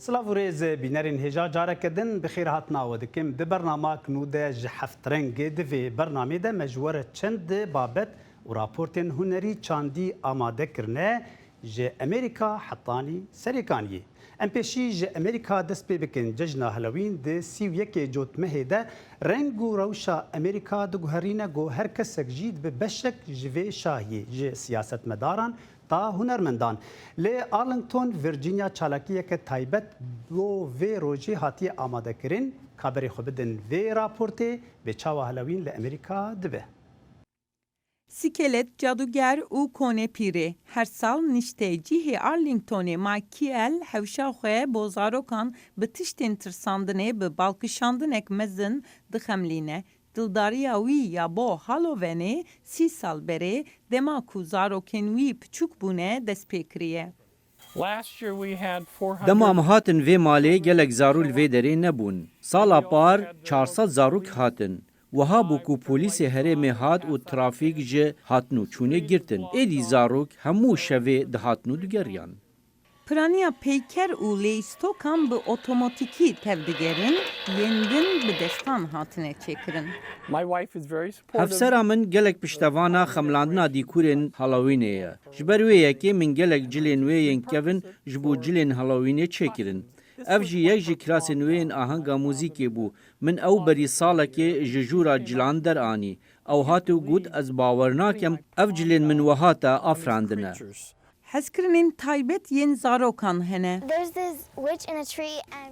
سلاوریز بینرین هجا جاره کردن بخیر هاتنا و دکم ده برنامه کنوده جحفت رنگ دوی برنامه ده مجور چند بابت و راپورتین هنری چاندی آماده کرنه جه امریکا حطانی سریکانی. ام پیشی جه امریکا دست پی بکن ججنا هلوین ده 31 جوتمه ده رنگ و روشا امریکا دو گوهرینه گو هر کسک جید به بشک جوی شاهی جه سیاست مداران تا هنرمندان لی آرلینگتون ورجینیا چالاکیه که تایبت بو وی روژی هاتی آماده کرین خبری خو بدن وی راپورتی به چاوا هلوین لی امریکا دبه. سکلت جادوگر او کنه پیره هر سال نشته جیه آرلینگتون مایکل هوشاخه بوزاروکان به تشتین ترساندنه به بالکشاندنک مزن دخملینه دلداریا وی یا با هالوونی 30 سال بره دما کو زاروکن وی پچوک بونه دست پیکریه. دما هاتن وی مالی گلک زارول وی دری نبون. سالا پار 400 زاروک هاتن. وها بوکو پولیس هرم هات و ترافیک جه هاتنو چونه گرتن. ایدی زاروک همو شوه ده هاتنو دگریان. پرانیا پیکر او لیستوکان به اتوماتیکی تevdigerin yendin به دستان هاتنه چکرن. هفسر من گلک پشتوانا خملاندنا دیکورن هالوینه. جبروی یکی من گلک جلین وین کevin جبو جلین هالوینه چکرن. افجی یک جی کلاس نوین آهنگا موزیکی بو من او بری ساله که ججورا جلان در آنی او هاتو گود از باورناکم افجلین من وهاتا آفراندنه. حسکرنین تایبت ین زاروکان هنه.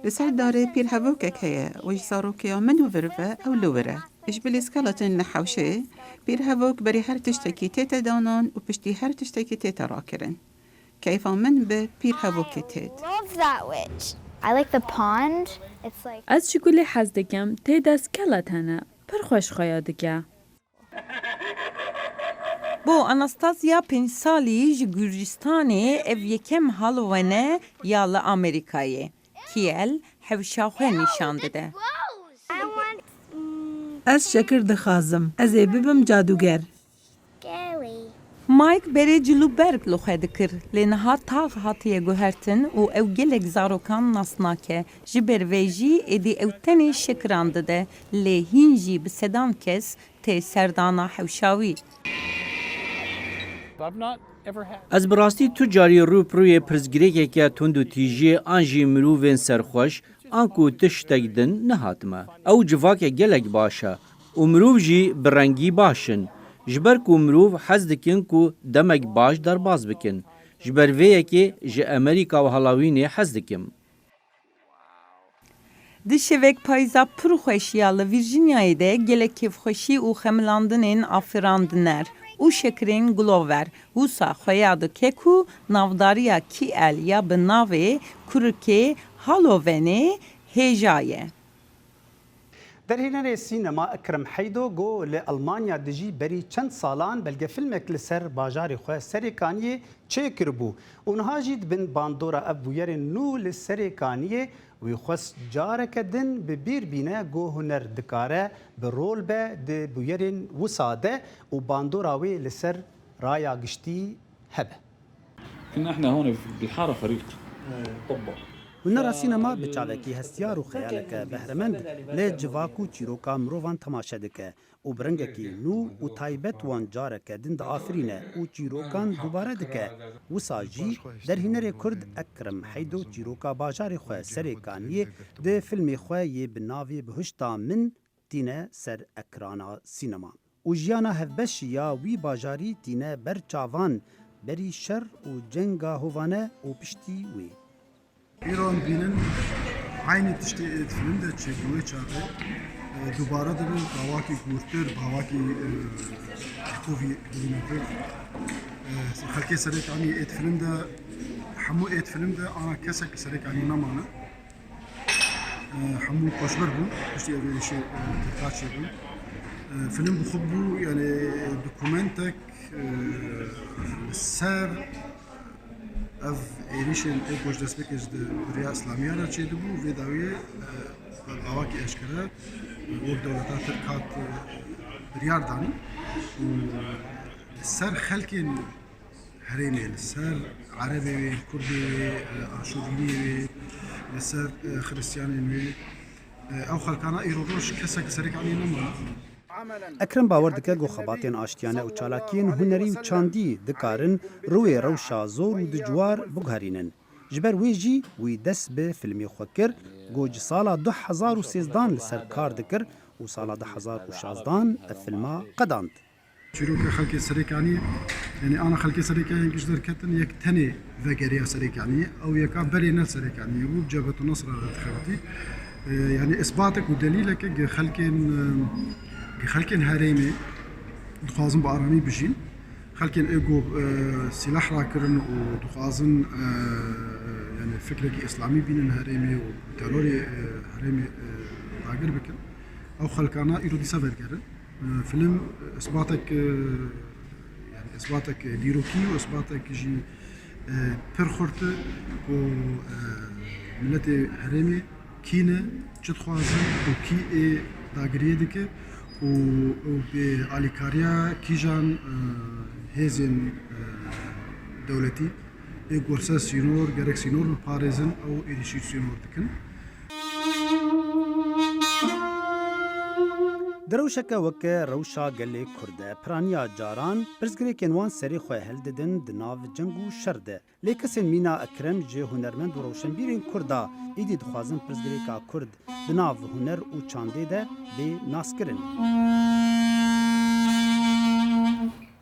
لسر داره پیر هفوکک هیه ویش زاروکیا منو ورفه او لوره. اش بلیسکالتن لحوشه پیر هفوک بری هر تشتکی تیتا دانان و پشتی هر تشتکی تیتا راکرن. کیفا من به پیر هفوک تید. از شکلی حز دکم تید سکلت هنه پر خوش خواهد دکه. بو آناستازیا 5 سالی ج گورجستانی ev یکم هالوونه یا ل آمریکایه کیل هفشاخه نشان داده. از شکر دخازم از ببم جادوگر. مایک بری جلو برگ لخه دکر لنها تاغ هاتیه گوهرتن و او گلک زاروکان ناسناکه جبر ویجی ادی او تنی شکران داده لی هینجی بسدان کس تی سردانا حوشاوی. از براستی تو جاری رو پروی پرزگریه که تندو تیجی آنجی مروفین سرخوش آنکو تشتگدن نهاتمه. او جواک گلک باشه و مروف جی برنگی باشن. جبر کو مروف حز دکن کو دمک باش در باز بکن. جبر ویه که جه امریکا و هلاوینه حز دکم. دشوک پایزا پرو خوشیاlı ویرجینیای ده گلک کف خوشی او خملاندنین آفراندنر. او شکرین گلوور وسا خویاد ککو نافداریا کی ال یا به ناوی کرکی هالوونی هجایه. در هنر سینما اکرم حیدو گو لالمانیا دجی بری چند سالان بلکه فیلمک لسر باجاری خواه سریکانیه چه کربو اونها جید بن باندورا ابویر نو لسریکانیه وی خواست جاره کدن به بیر بینه گو هنر دکاره به رول به ده بویرین وساده و باندوراوی لسر رایا گشتی هبه. كنا احنا هون بالحاره فريق طبه. هنر سینما بچالکی هستیار و خیالک بهرمند لی جواکو چیروکا مروان تماشا دکه و برنگکی نو و تایبت وان جاره کدن ده آفرینه و چیروکان دوباره دکه و ساجی در هنر کرد اکرم حیدو چیروکا باجار خواه سریکانیه ده فیلم خواه یه بناوی بهشتا من تینه سر اکرانا سینما و جیانا هفبش یا وی باجاری تینه بر چاوان بری شر و جنگا هوانه و پشتی وی ایران بینن عین تشتی فیلم ده چگونه چاقه دوباره دبن باواکی گورتر باواکی کوفی دینتر خلکی سرک انی ات فیلم ده همو ات فیلم ده آن کسک سرک انی نمانه همو خوشبر بون پشتی اولیش ترکاچی بون فیلم بخوب بو یعنی دکومنتک سر اف ایریشن ایکوش دست بکش ده بریا اسلامیه را چیده بو و داویه آواکی اشکره و دولتا ترکات بریار دانی و سر خلکین هرینه سر عربی و کردی و آشوریی و لسر خريستياني نوي او خلقانا ايروش كسك سريك علي نمر اکرم باور دکه گو خباتین آشتیانه و چالاکین هنری و چاندی دکارن روی روشا زور و دجوار بگهرینن جبر ویجی وی دست به فیلمی خوکر گوج سالا 2013 لسر کار دکر و سالا 2016 الفيلم قداند شروع خلقي سريكاني يعني انا خلقي سريكاني قدر كتن يك تاني ذكريا سريكاني او يك برينا سريكاني وجبهة النصر انتخاباتي يعني اثباتك ودليلك خلقين هريمي دخوازن بارامي بجين خلقين ايجو سلاح راكرن ودخوازن يعني فكرك اسلامي بين هريمي وتروري هريمي راكر بكن او خلقانا ايرودي سافر كرن فيلم اثباتك يعني اثباتك ديروكي واثباتك جي برخورت و ملتي هرمي كينا تخوازن وكي داغريدك و باليكاريا كيجان هيزن دولتي غورسا سينور غريك سينور باريزن او ايديشي سينور دكن دروشکه وکه روشا گلی کرده پرانیا جاران پرزگریکن وان سری خواه هل ددن دناو جنگو شرده لیکسن مینا اکرم جه هنرمند و روشنبیرین کرده ایدی دخوازن پرزگریکا کرد دناو هنر و چانده ده بی ناسکرن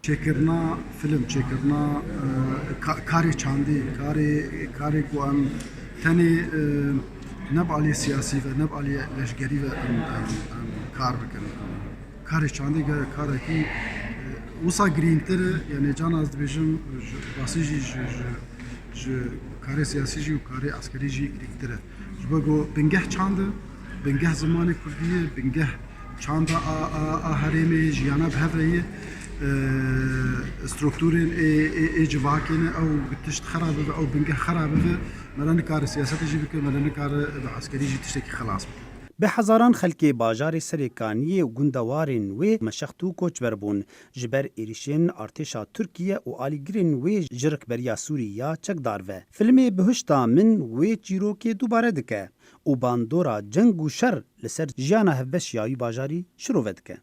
چکرنا فیلم چکرنا کاری چاندی کاری کو ام تنی نبعلی سیاسی و نبعلی لشگری و کار بکن کاری چاندی کاری کی وسا گرینتر یعنی جان از بیشم باسیجی ج کاری سیاسی جی و کاری عسکری جی گرینتر جبگو بنگه چانده بنگه زمان کردیه بنگه چانده هرمی جیانا بهفریه استرکتورین جواکین او گتشت خرابه او بنگه خرابه ملان کار سیاست جی بکن ملان کار عسکری جی تشتکی خلاص بکن به هزاران خلکی باجار سریکانی و گندوارین و مشختو کوچ بربون جبر ایریشین ارتشا ترکیه و آلیگرین و جرک بریا سوریه چکدار و فیلمی بهشتا من و چیروکی دوباره دکه و باندورا جنگ و شر لسر جیانا هفبشیایی باجاری شروع ودکه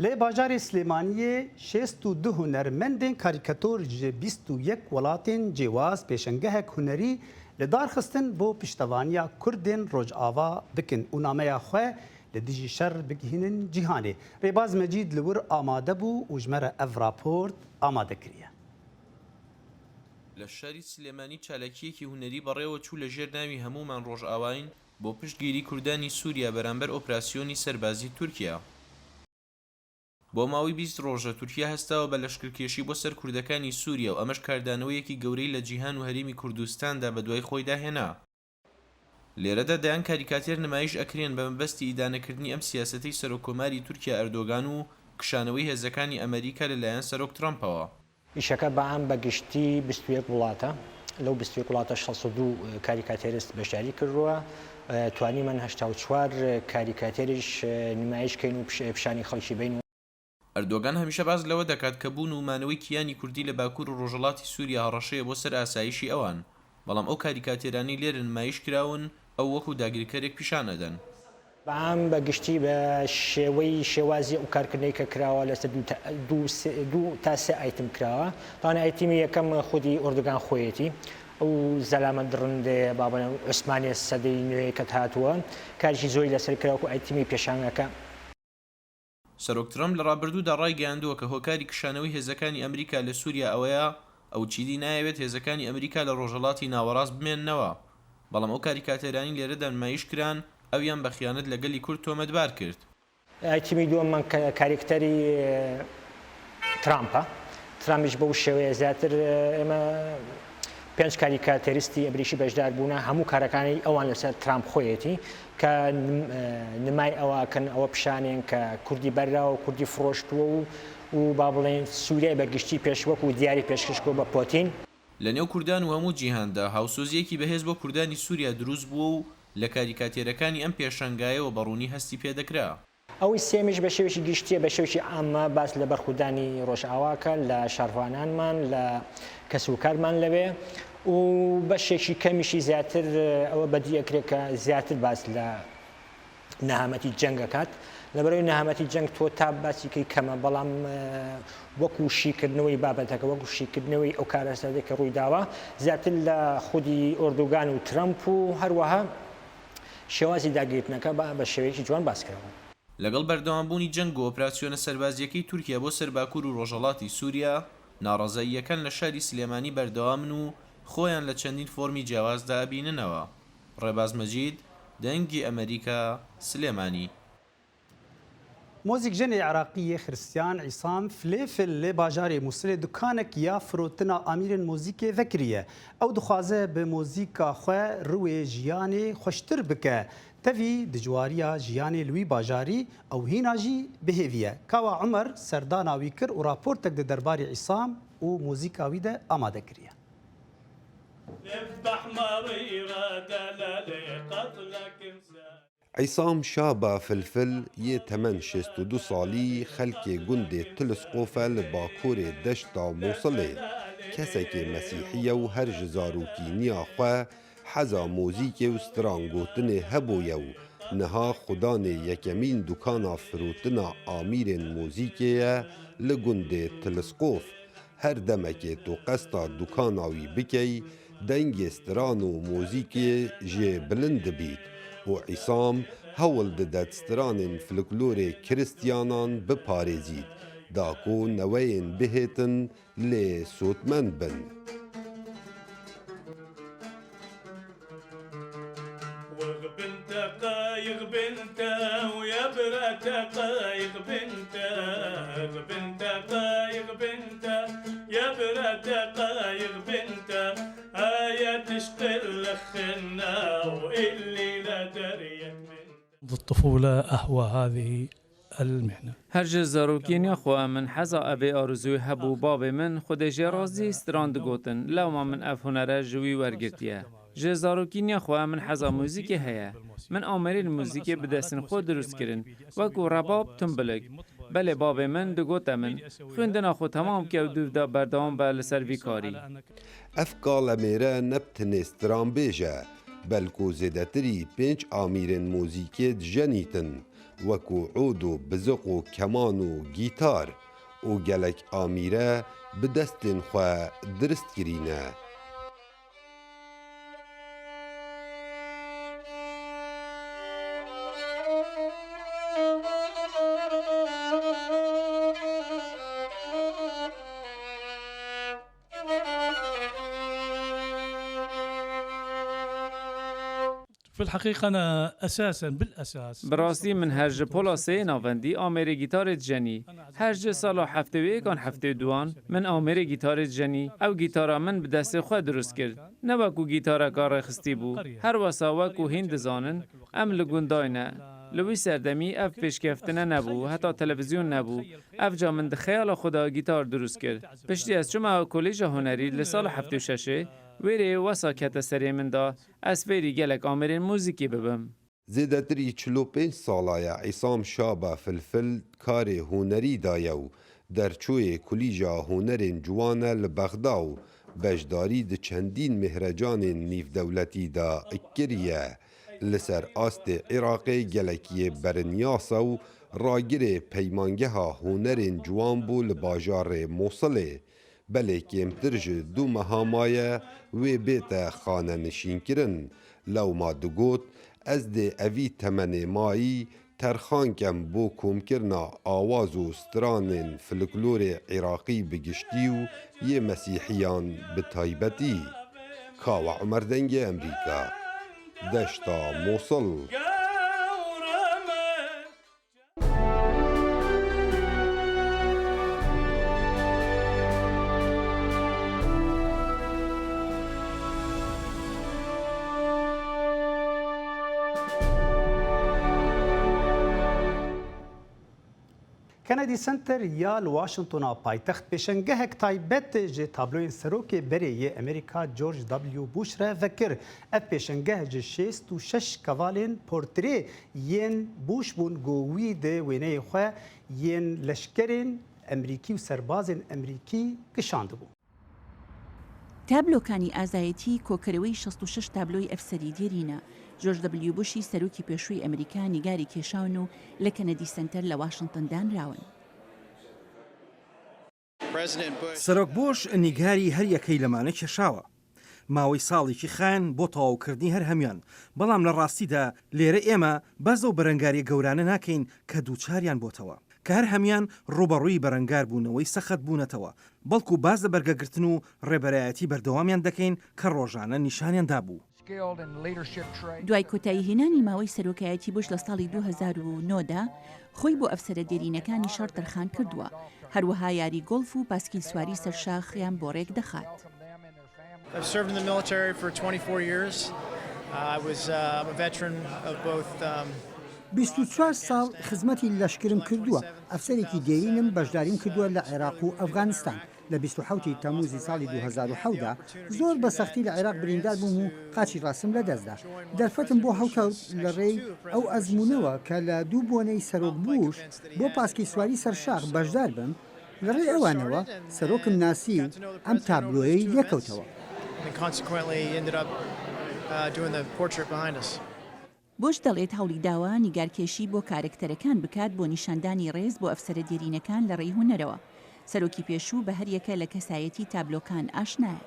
لی باجار سلیمانیه 62 هنرمندین کاریکاتور جه 21 ولاتین جواز پیشنگه هنری لدار خستن بو پشتوانیا کردین روج آوا بکن و نامه خواه لدیجی شر بگهینن جیهانی ریباز مجید لور آماده بو و جمر اف راپورت آماده کریه لشاری سلێمانی چالاکیەکی هونەری بەڕێوە چوو لە ژێر ناوی هەمومان ڕۆژئاواین بۆ پشتگیری کوردانی سووریا بەرامبەر ئۆپراسیۆنی سەربازی تورکیا بۆ ماوەی 20 ڕۆژە تورکیا هەستاوە بە لەشکرکێشی بۆ سەر کوردەکانی سووریا و ئەمەش کاردانەوەیەکی گەورەی لە جیهان و هەرێمی کوردستاندا بە دوای خۆی داهێنا لێرەدا دایان کاریکاتێر نمایش ئەکرێن بە مەبەستی ئیدانەکردنی ئەم سیاسەتەی سەرۆکۆماری تورکیا ئەردۆگان و کشانەوەی هێزەکانی ئەمریکا لەلایەن سەرۆک ترامپەوە ئیشەکە بەعام بەگشتی 21 وڵاتە لەو 21 وڵاتە 62 کاریکاتێریست بەشداری کردووە توانیمان 84 کاریکاتێریش نمایشکەین و پیشانی خەڵکی بین ئەردۆگان هەمیشە باز لەوە دەکات کە بوون و مانەوەی کیانی کوردی لە باکوور و ڕۆژهەڵاتی سووریا هەڕەشەیە بۆ سەر ئاسایشی ئەوان بەڵام ئەو کاریکاتێرانی لێرە نمایش کراون ئەو وەکو داگیرکەرێک پیشانەدەن بەعام بەگشتی بە شێوەی شێوازی ئەو کارکردنەی کە کراوە لەسەر 2 تا 3 ئایتم کراوە تاوانە ئایتمی یەکەم خودی ئۆردوگان خۆیەتی ئەو زەلامە درڕندێ بابەنە عوسمانیە سەدەی نوێ کە هاتووە کارێکی زۆری لەسەر کراوە و ئایتمی پێشانگەکە سەرۆک ترامپ لە ڕابردوودا ڕایگەیاندووە کە هۆکاری کشانەوەی هێزەکانی ئەمریکا لە سووریا ئەوەیە ئەو چیدی نایەوێت هێزەکانی ئەمریکا لە ڕۆژهەڵاتی ناوەڕاست بمێننەوە بەڵام ئەو کاریکاتێرانی لێرەدا نمایش کران ئەویان بە خیانەت لەگەلی کورد تۆمەتبار کرد ئایتمی دووەممان کاریکتەری ترامپە ترامپیش بەو شێوەیە زیاتر ئێمە 5 کاریکاتێریستی ئەبریشی بەشدار بوونە هەموو کارەکانی ئەوان لەسەر ترامپ خۆیەتی کە نمای ئەوەکەن ئەوە پیشانێن کە کوردی بەرراوە و کوردی فرۆشتووە و با بڵێن سووریای بەگشتی پێشوەک و دیاری پێشکەشکۆ بە پۆتین لە نێو کوردان و هەموو جیهاندا هاوسۆزیەکی بەهێز بۆ کوردانی سووریا دروست بووە و لە کاریکاتێرەکانی ئەم پێشەنگایەوە بەڕوونی هەستی پێدەکرا ئەوەی سێمیش بە شێوەیەکی گشتیە بە شێوەیەکی ئامە باس لە بەرخودانی ڕۆژئاواکە لە شارڤانانمان لە کەسوکارمان لەوێ و بەشێکی کەمیشی زیاتر ئەوە بەدیەکرێت کە زیاتر باس لە نەهامەتی جەنگەکات لەبەرەوەی نەهامەتی جەنگ تۆ تا باسیکەی کەمە بەڵام وەکو شیکردنەوەی بابەتەکە وەکو شیکردنەوەی ئەو کارەسەردەی کە ڕووی داوە زیاتر لە خودی ئۆردوگان و ترەمپ و هەروەها شێوازی داگیرتنەکە بە شێوەیەکی جوان باسکرەوە. لەگەڵ بەردەوامبوونی جەنگ و ئۆپراسیۆنە سەربازیەکەی تورکیا بۆ سەرباکوور و ڕۆژهەڵاتی سووریا ناڕەزاییەکان لە شاری سلێمانی بەردەوامن و خۆیان لە چەندین فۆرمی جیاوازدا بیننەوە. ڕێباز مەجید دەنگی ئەمریکا سلێمانی. موزیک جنê Iraqiyê Xristiyan İsam Filêfil lê bajarê Musilê dukanek ya firotina amîrên muzîkê vekiriye. Ew dixwaze bi muzîka xwe rûyê jiyanê xweştir bike. Tevî di ciwariya jiyanê li wî bajarî ew hîna jî bihêviye. Kawa Umer serdana wî kir û raportek di derbarê İsam û muzîka wî de amade kiriye. عیسام شابا فلفل یه تمن 62 سالی خلک گند تلسقوفه لباکور دشتا موصله کسی که مسیحیه و هر جزاروکی نیاخواه حزا موزیک و سترانگوتن هبویه و نها خدان یکمین دکانا فروتنا آمیر موزیکیه لگند تلسقوف هر دمکه تو قستا دکاناوی بکی دنگ استران و موزیکی جه بلند بید و عیسام هول ددت ستران فلکلور کریستیانان بپارێزید داکو نوین بهتن لی سوتمن بن. الطفولة أهوى هذه المهنة. هرج زاروکینیا خو من حزا ابي آرزوی هبو باب من خودش رازی استراند گوتن لو ما من اف هنره جوی ورگرتیه. ج زاروکینیا خو من حزا موزیک هيا من آمری الموزیک بدستن خود درست کرن وکو رباب تنبلگ بله باب من دگوت من خوندن خو تمام که دو دا بردام بل سروی کاری. افکال میره نبتن استران بیجه بلکو زیدتری 5 آمیرن موزیکی جنیتن وکو عود و بزق و کمان و گیتار و گلک آمیره بدستن خواه درست کرینه. في الحقيقة أنا أساساً بالأساس براسي من هرج بولاسي نافندي آمري جيتار جني هرج سالو حفتوي كان حفتو دوان من آمري جيتار جني أو جيتارا من بدست خود درست کرد نوكو جيتارا كار خستي بو هر وسا وكو هند زانن أم لگونداينه لوی سردمی اف پیشکفتنه نبو حتی تلویزیون نبو اف جا من خیال خدا گیتار درست کرد پشتی از چما کلیج هنری لسال 76 ویری وسا کت سری من دا از ویری گلک آمرین موزیکی ببم زیدتری 45 ساله عیسام شابا فلفل کار هنری دایو در چوی کلیجا هنرین جوانه لبغداو بجداری د چندین مهرجان نیف دولتی دا اکریه لسر آست عراقی گلکی برنیاسا و راگر پیمانگه ها هنرین جوان بو لباجار موصله بله کمترج دو مهامایه و بیت خانه نشین کرن لو ما دگوت از ده اوی تمن مایی ترخان کم بو کم کرنا آواز و ستران فلکلور عراقی بگشتی و یه مسیحیان بتایبتی. کاو عمر دنگ امریکا دشتا موصل. کندی سنتر یا واشنطن پایتخت پیشنگهک تایبت جه تابلوین سروک بری امریکا جورج دبلیو بوش را وکر اف پیشنگه جه 66 کوالین پورتری ین بوش بون گووی ده وینه خواه ین لشکرین امریکی و سربازین امریکی کشاند بو. تابلۆکانی ئازایەتی کۆکەرەوەی 66 تابلۆی ئەفسەری دێرینە. جۆرج دەبلیو بوشی سەرۆکی پێشووی ئەمریکا نیگاری کێشاون و لە کەنەدی سنتەر لە واشنگتن دانراون. سەرۆک بۆش نیگاری هەر یەکەی لەمانە کێشاوە. ماوەی ساڵێکی خایەن بۆ تەواوکردنی هەر هەمیان، بەڵام لە ڕاستیدا لێرە ئێمە بەز و بەرەنگاری گەورانە ناکەین کە دووچاریان بۆتەوە، کە هەر هەمیان ڕوبەڕووی بەرەنگار بوونەوەی سەخت بوونەتەوە، بەڵکو باز لە بەرگەگرتن و ڕێبەرایەتی بەردەوامیان دەکەین کە ڕۆژانە نیشانیاندا بوو. دوای کۆتایی هێنانی ماوەی سەرۆکایەتی بوش لە ساڵی 2009دا خۆی بۆ ئەفسەرە دێرینەکانی شەڕ تەرخان کردووە، هەروەها یاری گۆڵف و پاسکیل سواری سەرشاخیان بۆ ڕێک دەخات. I've served in the military for 24 years. I was a veteran of both 24 ساڵ خزمەتی لەشکرم کردووە. ئەفسەرێکی دێرینم بەشداریم کردووە لە عێراق و ئەفغانستان. لە 27 تەموزی ساڵی 2010دا زۆر بە سەختی لە عێراق بریندار بووم و قاچی ڕاستم لەدەستدا. دەرفەتم بۆ هەڵکەوت لە ڕێی ئەو ئەزمونەوە کە لە دوو بۆنەی سەرۆک بوش بۆ پاسکی سواری سەرشاخ بەشدار بم، لە ڕێی ئەوانەوە سەرۆکم ناسی و ئەم تابلۆیەی لێکەوتەوە. بۆش دەڵێت هەوڵی داوە نیگارکێشی بۆ کارکتەرەکان بکات بۆ نیشاندانی ڕێز بۆ ئەفسەرە دێرینەکان لە ڕێی هونەرەوە. سەرۆکی پێشوو بە هەر یەکە لە کەسایەتی تابلۆکان ئاشنایە.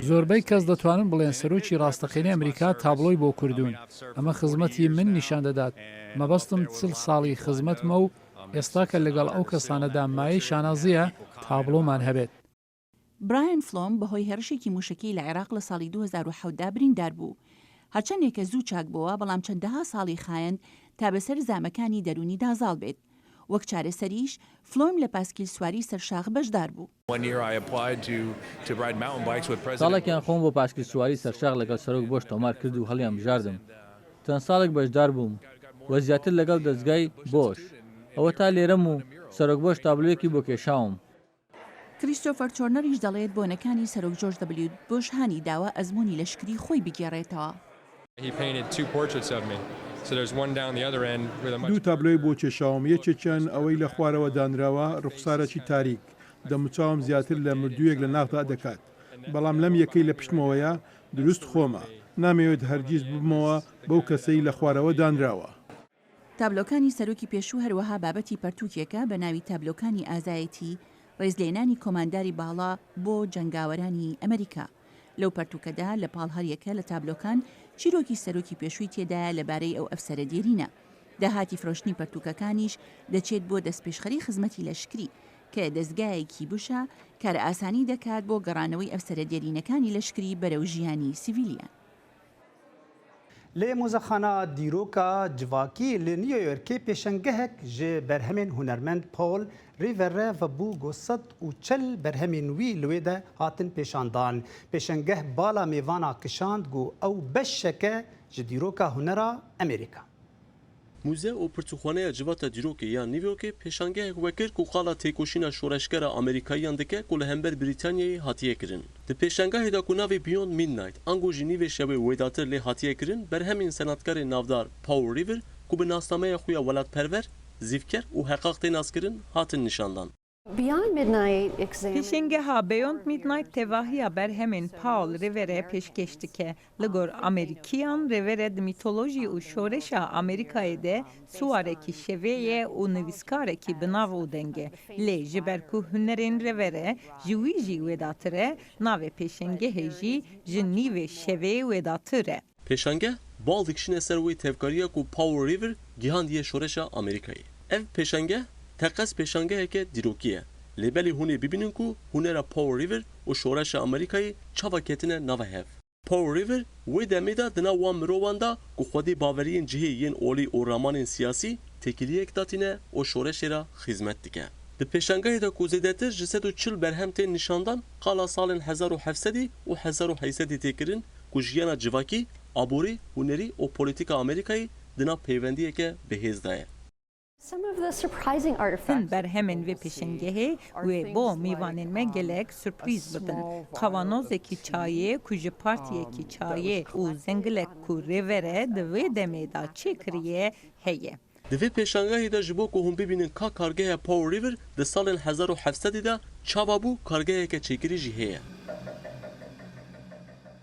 زۆربەی کەس دەتوانن بڵێن سەرۆکی ڕاستەقینەی ئەمریکا تابلۆی بۆ کردوون. ئەمە خزمەتی من نیشان دەدات. مەبەستم 40 ساڵی خزمەتمە و ئێستا کە لەگەڵ ئەو کەسانەدا مایەی شانازیە تابلۆمان هەبێت. برایان فلۆم بەهۆی هێرشێکی موشکی لە عێراق لە ساڵی 2010دا بریندار بوو. هەرچەندێکە زوو چاک بووە، بەڵام چەندەها ساڵی خایەن تا بەسەر زامەکانی دەرونی دازاڵ بێت. وەک چارەسەریش فلۆم لە پاسکیل سواری سەرشاخ بەشدار بوو. ساڵێکیان خۆم بۆ پاسکیل سواری سەرشاخ لەگەڵ سەرۆک بۆش تۆمار کرد و هەڵیان بژاردم. چەند ساڵێک بەشدار بووم وە زیاتر لەگەڵ دەستگای بۆش. ئەوە تا لێرەم و سەرۆک بۆش تابلۆیەکی بۆ کێشاوم. کریستۆفەر چۆرنەریش دەڵێت بۆنەکانی سەرۆک جۆرج دەبلیو بۆش هانی داوە ئەزمموی لەشکری خۆی بگێڕێتەوە. دوو تابلۆی بۆ کێشاوم، یەکێکیان ئەوەی لە خوارەوە دانراوە ڕوخسارەکی تاریک دەموچاوم زیاتر لە مردوویەک لە ناخدا دەکات، بەڵام لەم یەکەی لە پشتمەوەیە دروست خۆمە، نامەوێت هەرگیز ببمەوە بەو کەسەی لە خوارەوە دانراوە. تابلۆکانی سەرۆکی پێشوو هەروەها بابەتی پەرتووکێکە بە ناوی تابلۆکانی ئازایەتی ڕێزلێنانی کۆمانداری باڵا بۆ جەنگاوەرانی ئەمریکا. لەو پەرتوکەدا لە پاڵهەریەکە لە تابلۆکان چیرۆکی سەرۆکی پێشووی تێدایە لەبارەی ئەو ئەفسەرە دێرینە. داهاتی فرۆشتنی پەرتوکەکانیش دەچێت بۆ دەستپێشخەری خزمەتی لەشکری کە دەستگایەکی بوشە کارە ئاسانی دەکات بۆ گەڕانەوەی ئەفسەرە دێرینەکانی لەشکری بەرەو ژیانی سیڤیلیان. لێ مۆزەخانە دیرۆکە جواکی لە نیویۆرکی پێشەنگەهێک ji berhemên hunermend Paul Revere bû gosed û çil berhemên wî li wê de hatin pêşandan. Pêşengeh bala mêvana kişand got ew beşeke ji dîroka hunera Amerîka. Mûze û pirtûxaneya civata dîrokê ya Nîvyokê pêşangehek vekir ku qala têkoşîna şoreşgera Amerîkayiyan dike ku li hember Brîtanyayê hatiye kirin. Di pêşangehê de ku navê Beyond Midnight ango jî nîvê şevê wêdatir lê hatiye kirin berhemên senatkarê navdar Paul Revere ku bi nastameya xwe ya welatperver, zîvker û heqaq tê naskirin hatin nîşandan. Pêşengeha Beyond Midnight tevahiya berhemên Paul Revere pêşkeş dike. Li gor Amerîkiyan Revere di mîtolojî û şoreşa Amerîkayê de swarekî şevê û nivîskarekî bi nav û denge. Lê ji ber ku hunerên Revere ji wî jî wêdatir e, navê pêşengehê jî ji nîvê şevê wêdatir e. Pêşangeh bal dikişine ser wê tevkariya ku Paul Revere gihandiye şoreşa Amerîkayê. Ev pêşangeh teqes pêşangeheke dîrokî ye. Lêbelê hûn ê bibînin ku hunera Paul Revere û şoreşa Amerîkayê çava ketine nava hev. Paul Revere wê demê de di nav wan mirovan da ku xwedî baveriyên cihê yên olî û ramanên siyasî têkiliyek datîne û şoreşê ra xizmet dike. Di pêşangehê de ku zêdetir ji 140 berhem tên nîşandan qala salên 1700 û 1800 têkirin ku jiyana civakî, aborî, hunerî û polîtîka Amerîkayê di nav peywendiyeke bihêz de ye. Hin berhemên vê pêşengehê wê bo mêvanên me gelek sürprîz bibin. Qavanozekî çayê ku ji partiyekî çayê û zengilek ku Revere di vê demê da çêkiriye heye. دوی پیشنگاهی دا جبو که هم ببینن که کارگاه پاور ریور ده سال 1700 دا چاوا بو کارگاهی که چیکری جی هیه.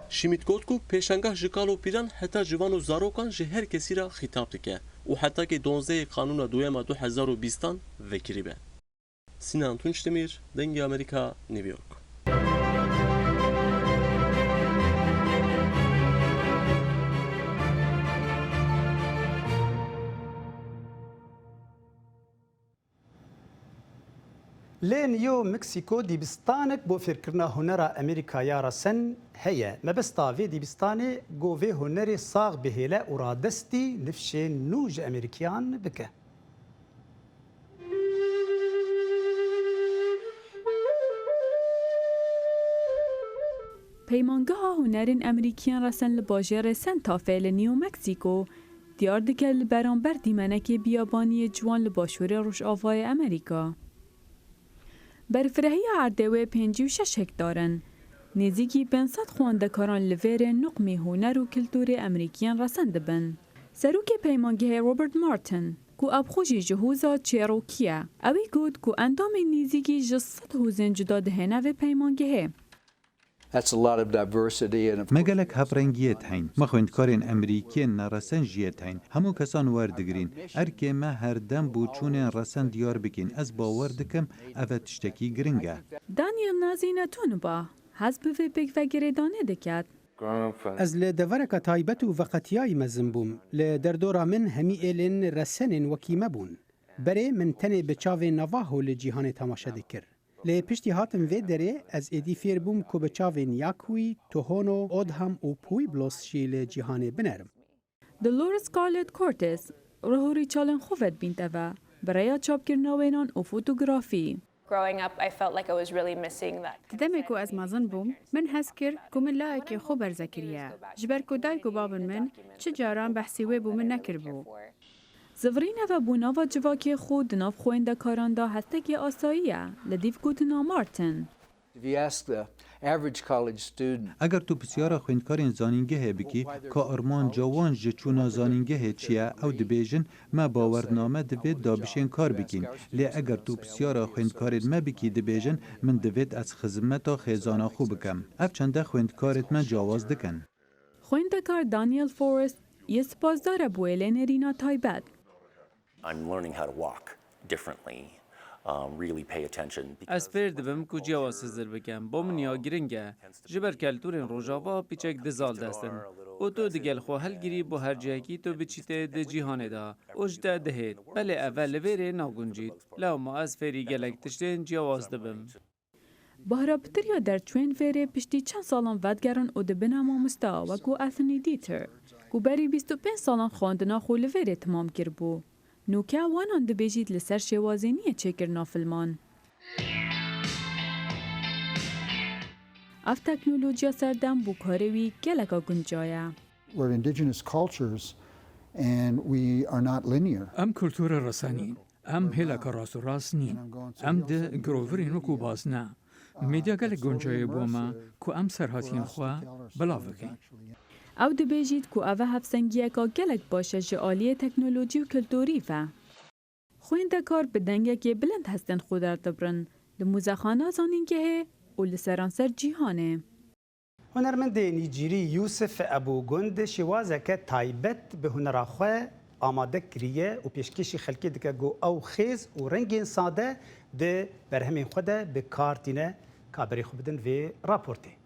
شیمیت گوت کو پیشنگاه جکالو پیران حتی جوان و زاروکان جه هر کسی را خطاب دکه و حتی که 12 قانون دویم 2020 وکری به. سینان تونچتمیر، دنگ امریکا، نیویورک. لی نیو مکسیکو دیبستانک بو فکرنا هنرا امریکا یا رسن هيا مبستا في ديبستاني جو في هنري صاغ بهلا ورادستي نفشي نوج امريكيان بك پیمانگاه هنرین امریکیان رسن لباجر سنتافه لنیو مکسیکو دیار دکه لبرانبر دیمنک بیابانی جوان لباشور روش آوای امریکا. برفرهی عردوه 56 هکتارن. نزیکی 500 خواندکاران لور نقمی هنر و کلتور امریکیان رسند بن. سروک پیمانگاه روبرت مارتن کو ابخوشی جهوزا چیروکیه اوی گود کو اندام نزیکی جست هوزن جدا دهنه و پیمانگاه. مەگەلێک هەفڕەنگیەت هەین مەخوێندکارێن ئەمریکیên نەڕەسەن ژیەت هەین هەموو کەسان وەردەگرین ئەرکێمە هەردەم بۆ چوونێن ڕەسەن دیار بکەین ئەس باوەڕ دکەم ئەvە تشتێکی گرنگە دانیل نازینەتون با حەز بڤێ پێکڤەگرێدانێ دەکات Ez li devereka taybet û veqetiyayî mezin bûm. Li derdora min hemî êlên resenên wekî me bûn. Berê min tenê bi çavê Navajo li cîhanê temaşe dikir. Li piştî hatin vê derê ez êdî fêr bûm ku bi çavên Yakuî, Tohono, Odham û Pueblos jî li cîhanê binerim. Dolores Scarlett Cortez rihorî çalên xwe vedbînt eve bereya çapkirina wênan û fotografî. Growing up, I felt like I was really missing that. Demek ku ez mezin bûm, min hez kir ku min layekê xwe berzekiriye. Ji ber ku dayk û babin min çi caran behsî wê bû min nekiribû. Zıvrîn eve bû nava civakê xwe di nav xwendekaran da hestekê asayî ye li dîv gotina Martin. ئەگەر تو پرسیارە خوێندکارên زانîngehê bikî ka arman cawan ji çûna zanîngehê çi ye ew dibêjin me bawername divê dabişên kar bikîn lê eger tu pirsyara خوێندkarên me bikî dibêjin min divêt ez xizmeta xêzana xwe bikim ev çende خوێندkarên me cawaz dikin. Xwendekar Daniel Forrest yê sipazdar e bû êlênerîna taybet. I'm learning how to walk differently. Really pay attention. Ez pêr dibim ku ciyawaz hizir bikim. Bo min ya giring e. Ji ber keltûrên rojava pîçek dizal destin. û tu digel xwe helgirî bo her cihekî tu biçîte di cîhanê da. û ji te dihêt. Belê ev li vêrê naguncît. Lewma ez fêrî gelek tiştên ciyawaz dibim. Bahrapitiriya derçûyên vêrê piştî çend salan vedgerin û dibine mamosta wekû Anthony Dieter. Ku berî 25 salan xwandina xwe li vêrê timam kirbû. Nûke wanan dibêjît li ser şêwazîniyê çêkirina filman. Ev teknolojiya serdem bû karê wî geleka gunca ye. We're indigenous cultures and we are not linear. Em kultura resanîn. Em hêleka rast û rast nîn. Em di girovirên wekû baz ne. Medya gelek guncayê bû me ku em serhatiyên xwe belav bikin. Ew dibêjît ku ev hevsengiyeka gelek baş e ji aliyê teknolojî û kulturî ve. Xwendekar bi dengekê bilind hestên xwe derdibirin li mûzexana zanîngehê û li seranser cîhanê. Hunermendê Nîjerî Yusuf Ebûgund şîwazeke taybet bi hunera xwe amade kiriye û pêşkêşî xelkê dike got ew xêz û rengên sade di berhemên xwe de bi kar tîne kaberê xwe bidin vê raportê.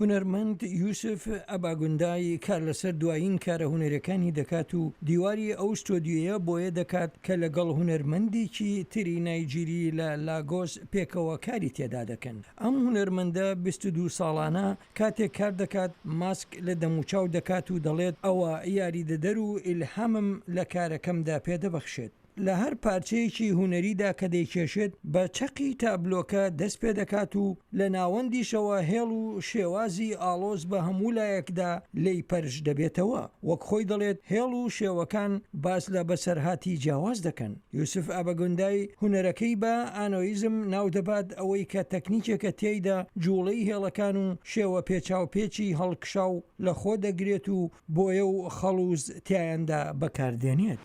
هونەرمەند یوسف ئەباگوندای کار لەسەر دوایین کارە هونەرەکانی دەکات و دیواری ئەو ستۆدیۆیە بۆیە دەکات کە لەگەڵ هونەرمەندێکی تری نایجیری لە لاگۆس پێکەوە کاری تێدا دەکەن. ئەم هونەرمەندە 22 ساڵانە کاتێک کار دەکات ماسک لە دەموچاو دەکات و دەڵێت ئەوە یاریدەدەر و ئیلهامم لە کارەکەمدا پێدەبەخشێت. لە هەر پارچەیەکی هوەریدا کە دەیکێشێت بە چەقی تابلۆکە دەست پێ دەکات و لە ناوەندیشەوە هێڵ و شێوازی ئاڵۆز بە هەموو لایەکدا لی پەرش دەبێتەوە وەک خۆی دەڵێت هێڵ و شێوەکان باس لە بەسەرهاتی جیاواز دەکەن. یوسف ئابەگوندای هوەرەکەی بە ئانۆیزم ناو دەبات ئەوەی کە تەکنیکێکە تێیدا جوڵەی هێڵەکان و شێوە پێچاوپێکی هەڵکشاو لە خۆ دەگرێت و بۆیە و خەڵوز تایاندا بەکاردێنێت.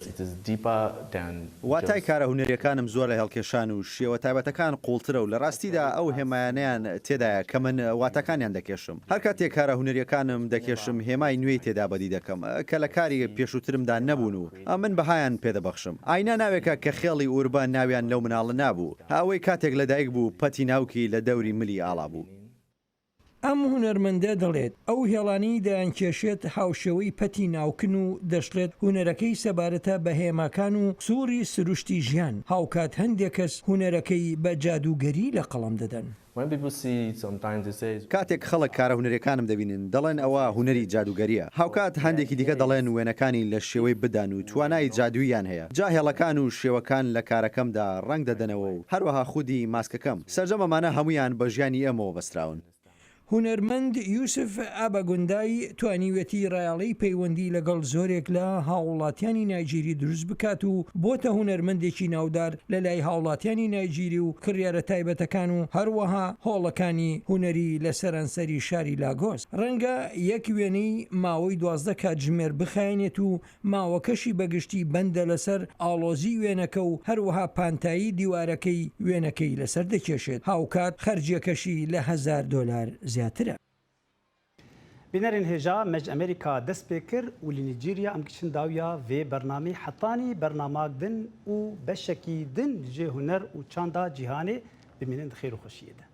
واتای کارە هوەریەکانم زۆر لە هێڵکێشان و شێوە تایبەتەکان قوڵترە و لە ڕاستیدا ئەو هێمایانیان تێدایە کە من واتەکانیان دەکێشم. هەر کاتێک کارە هوەریەکانم دەکێشم هێمای نوێی تێدا بەدی دەکەم کە لە کاری پێشووترمدا نەبوون و من بەهایان پێدەبەخشم. ئاینا ناوێکە کە خێڵی ئوربان ناویان لەو مناڵە نابوو هاوەی کاتێک لەدایک بوو پەتی ناوکی لە دەوری ملی ئاڵا بوو. ئەم هوەرمەندە دەڵێت ئەو هێڵانی دایانکێشێت هاوشێوەی پەتی ناوکن و دەشڵێت هوەرەکەی سەبارەتە بە هێماکان و سووری سروشتی ژیان هاوکات هەندێک کەس هوەرەکەی بە جادوگەری لە قەڵم دەدەن. کاتێک خەڵک کارە هوەرەکانم دەبینن دەڵێن ئەوە هوەری جادوگەریە. هاوکات هەندێکی دیکە دەڵێن وێنەکانی لە شێوەی بدان و توانای جادوویان هەیە. جا هێڵەکان و شێوەکان لە کارەکەمدا ڕنگ دەدەنەوە و هەروەها خودی ماسکەکەم سەرجەمەمانە هەمویان بە ژیانی ئەمەوە بەستراون. هوەرمەند یوسف ئابەگوندای توانیوێتی ڕایاڵی پەیوەندی لەگەڵ زۆرێک لە هاوڵاتیانی نایجیری دروست بکات و بۆتە هوەرمەندێکی ناودار لە لای هاوڵاتیانی نایجیری و کڕیارە تایبەتەکان و هەروەها هۆڵەکانی هوەری لە سەرانسەری شاری لاگۆس. ڕەنگە یەک وێنەی ماوەی 12 کاتژمێر بخایێنێت و ماوەکەشی بەگشتی بەندە لەسەر ئاڵۆزی وێنەکە و هەروەها پانتایی دیوارەکەی وێنەکەی لەسەر دەکێشێت. هاوکات خەرجیەکەشی لە $1000 زیاترە. بینەرین هێژا مەج ئەمریکا دەست پێ کرد و لە نیجیریا ئەم کچن داویا vê بەرنامەی حەتانی بەرناماک دن و بەشێکی دن جێ هوەر و چاندا جیهانê بمێنن خێر و خۆشیەدا.